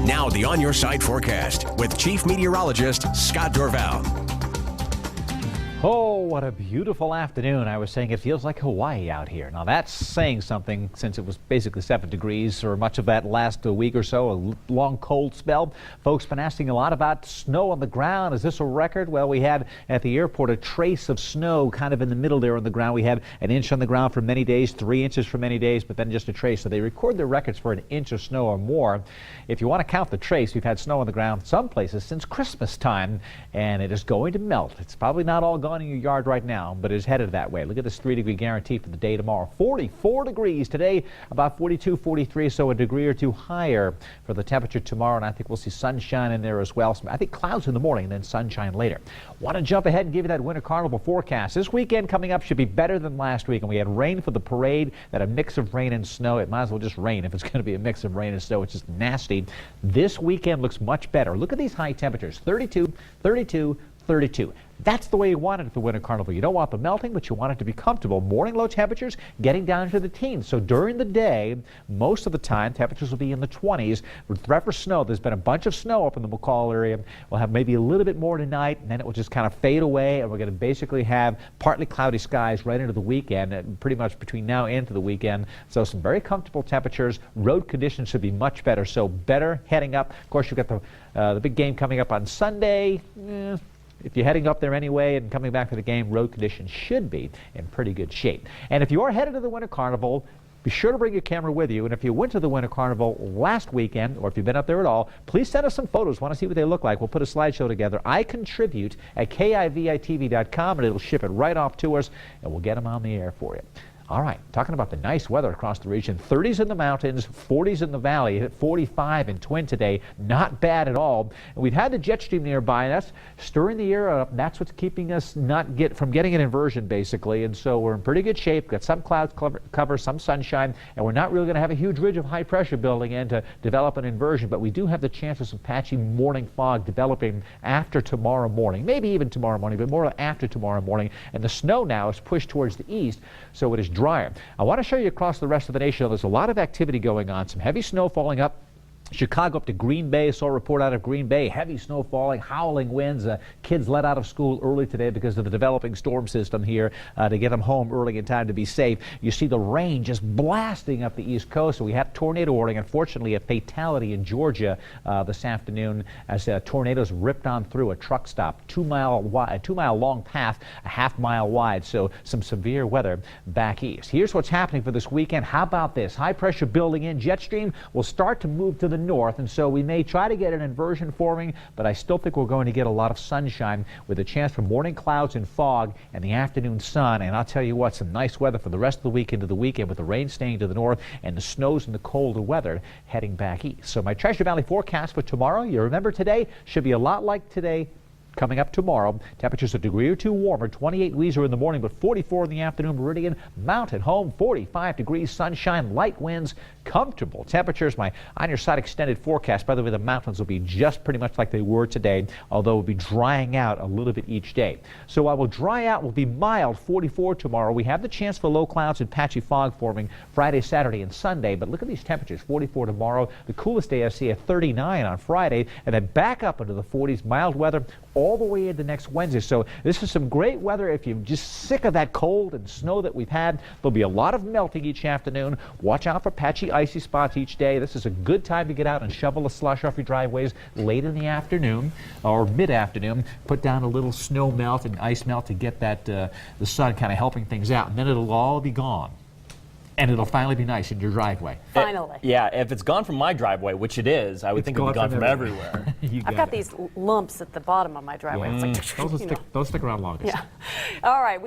Now the On Your Side forecast with Chief Meteorologist Scott Dorval. Oh, what a beautiful afternoon. I was saying it feels like Hawaii out here. Now that's saying something since it was basically 7 degrees for much of that last week or so, a long cold spell. Folks been asking a lot about snow on the ground. Is this a record? Well, we had at the airport a trace of snow kind of in the middle there on the ground. We had an inch on the ground for many days, 3 inches for many days, but then just a trace. So they record their records for an inch of snow or more. If you want to count the trace, we've had snow on the ground some places since Christmas time, and it is going to melt. It's probably not all gone in your yard right now, but it's headed that way. Look at this 3-degree guarantee for the day tomorrow. 44 degrees today, about 42, 43, so a degree or two higher for the temperature tomorrow, and I think we'll see sunshine in there as well. So I think clouds in the morning and then sunshine later. Want to jump ahead and give you that winter carnival forecast. This weekend coming up should be better than last week, and we had rain for the parade, that a mix of rain and snow. It might as well just rain if it's going to be a mix of rain and snow. It's just nasty. This weekend looks much better. Look at these high temperatures, 32, 32, 32. That's the way you want it at the Winter Carnival. You don't want the melting, but you want it to be comfortable. Morning low temperatures getting down to the teens. So during the day, most of the time, temperatures will be in the 20s. With threat for snow, there's been a bunch of snow up in the McCall area. We'll have maybe a little bit more tonight, and then it will just kind of fade away, and we're going to basically have partly cloudy skies right into the weekend, pretty much between now and into the weekend. So some very comfortable temperatures. Road conditions should be much better, so better heading up. Of course, you've got the big game coming up on Sunday. If you're heading up there anyway and coming back for the game, road conditions should be in pretty good shape. And if you are headed to the Winter Carnival, be sure to bring your camera with you. And if you went to the Winter Carnival last weekend, or if you've been up there at all, please send us some photos. Want to see what they look like. We'll put a slideshow together. I contribute at KIVI-TV.com, and it'll ship it right off to us, and we'll get them on the air for you. All right, talking about the nice weather across the region. 30s in the mountains, 40s in the valley. Hit 45 in Twin today. Not bad at all. And we've had the jet stream nearby, and that's stirring the air up. That's what's keeping us from getting an inversion, basically. And so we're in pretty good shape. Got some clouds cover, some sunshine, and we're not really going to have a huge ridge of high pressure building in to develop an inversion. But we do have the chance of some patchy morning fog developing after tomorrow morning. Maybe even tomorrow morning, but more after tomorrow morning. And the snow now is pushed towards the east, so it is drier. I want to show you across the rest of the nation. There's a lot of activity going on. Some heavy snow falling up Chicago up to Green Bay. Saw a report out of Green Bay. Heavy snow falling, howling winds. Kids let out of school early today because of the developing storm system here to get them home early in time to be safe. You see the rain just blasting up the East Coast. So we have tornado warning. Unfortunately, a fatality in Georgia this afternoon as tornadoes ripped on through a truck stop. 2 mile long path, a half-mile wide. So some severe weather back east. Here's what's happening for this weekend. How about this? High pressure building in. Jet stream will start to move to the north, and so we may try to get an inversion forming, but I still think we're going to get a lot of sunshine with a chance for morning clouds and fog and the afternoon sun. And I'll tell you what, some nice weather for the rest of the week into the weekend with the rain staying to the north and the snows and the colder weather heading back east. So my Treasure Valley forecast for tomorrow, you remember today, should be a lot like today. Coming up tomorrow, temperatures a degree or two warmer, 28 Weezer in the morning, but 44 in the afternoon. Meridian, Mountain Home, 45 degrees, sunshine, light winds, comfortable temperatures. My On Your Side extended forecast, by the way, the mountains will be just pretty much like they were today, although it will be drying out a little bit each day. So while we'll dry out, will be mild, 44 tomorrow. We have the chance for low clouds and patchy fog forming Friday, Saturday, and Sunday, but look at these temperatures, 44 tomorrow. The coolest day I see at 39 on Friday, and then back up into the 40s, mild weather all the way into next Wednesday. So this is some great weather if you're just sick of that cold and snow that we've had. There'll be a lot of melting each afternoon. Watch out for patchy, icy spots each day. This is a good time to get out and shovel the slush off your driveways late in the afternoon or mid-afternoon. Put down a little snow melt and ice melt to get that the sun kind of helping things out, and then it'll all be gone. And it'll finally be nice in your driveway. Finally. Yeah, if it's gone from my driveway, which it is, I would think it would be gone from everywhere. I've got these lumps at the bottom of my driveway. It's like, those stick around longest. Yeah. All right.